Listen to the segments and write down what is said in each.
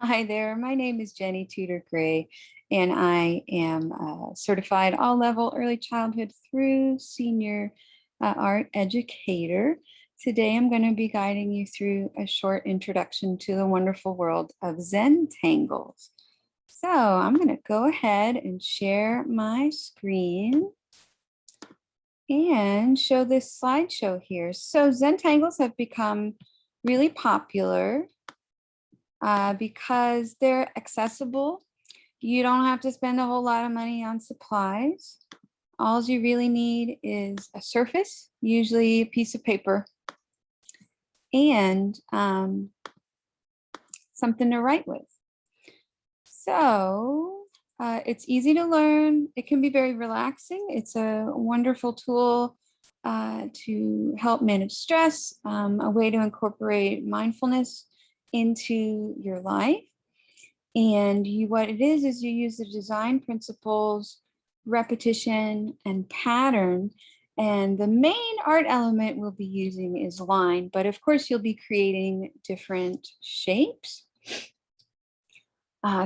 Hi there, my name is Jenny Tudor Gray, and I am a certified all level early childhood through senior art educator. Today I'm going to be guiding you through a short introduction to the wonderful world of Zentangles. So I'm going to go ahead and share my screen and show this slideshow here. So Zentangles have become really popular because they're accessible. You don't have to spend a whole lot of money on supplies. All you really need is a surface, usually a piece of paper, and something to write with. So it's easy to learn. It can be very relaxing. It's a wonderful tool to help manage stress, a way to incorporate mindfulness into your life. And what it is you use the design principles, repetition, and pattern. And the main art element we'll be using is line, but of course you'll be creating different shapes.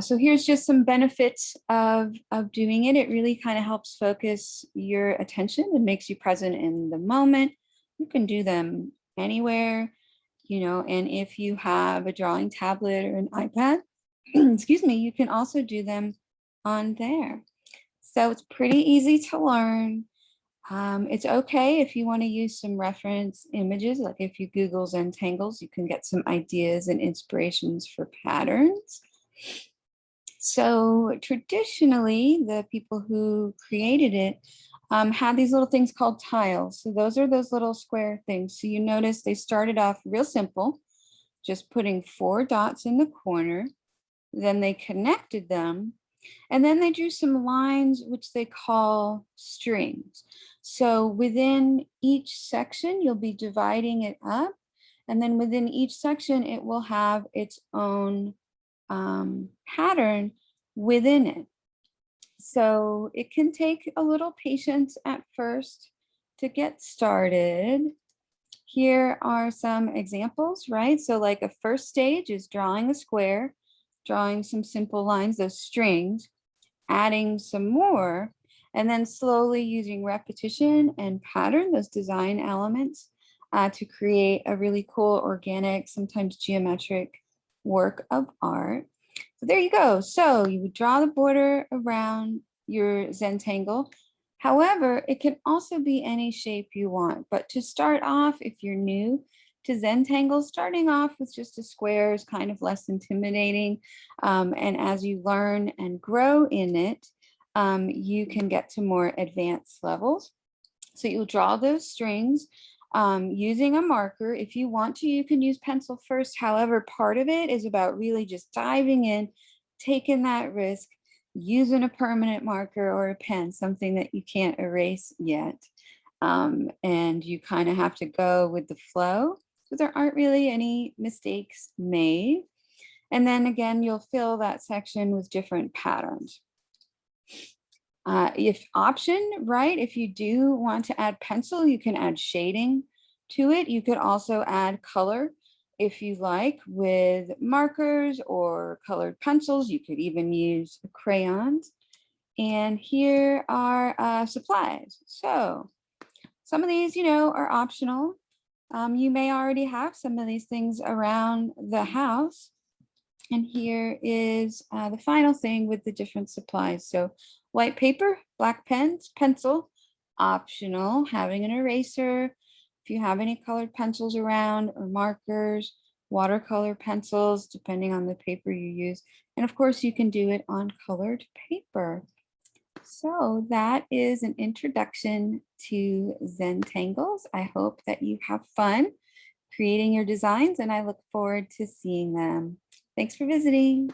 So here's just some benefits of doing it. It really kind of helps focus your attention and makes you present in the moment. You can do them anywhere, and if you have a drawing tablet or an iPad, excuse me, you can also do them on there. So it's pretty easy to learn. It's okay if you want to use some reference images, like if you Google Zentangles, you can get some ideas and inspirations for patterns. So traditionally, the people who created it had these little things called tiles. So those are those little square things. So you notice they started off real simple, just putting 4 dots in the corner. Then they connected them, and then they drew some lines, which they call strings. So within each section, you'll be dividing it up, and then within each section, it will have its own pattern within it. So it can take a little patience at first to get started. Here are some examples, right? So like a first stage is drawing a square, drawing some simple lines, those strings, adding some more, and then slowly using repetition and pattern, those design elements, to create a really cool, organic, sometimes geometric work of art. So there you go. So you would draw the border around your Zentangle. However, it can also be any shape you want. But to start off, if you're new to Zentangle, starting off with just a square is kind of less intimidating. And as you learn and grow in it, you can get to more advanced levels. So you'll draw those strings using a marker. If you want to, you can use pencil first. However, part of it is about really just diving in, taking that risk, using a permanent marker or a pen, something that you can't erase yet. And you kind of have to go with the flow. So there aren't really any mistakes made. And then again, you'll fill that section with different patterns. If option, right, if you do want to add pencil, you can add shading to it. You could also add color if you like with markers or colored pencils. You could even use crayons. And here are supplies. So some of these, are optional. You may already have some of these things around the house. And here is the final thing with the different supplies. So white paper, black pens, pencil, optional, having an eraser. If you have any colored pencils around or markers, watercolor pencils, depending on the paper you use. And of course, you can do it on colored paper. So that is an introduction to Zentangles. I hope that you have fun creating your designs, and I look forward to seeing them. Thanks for visiting.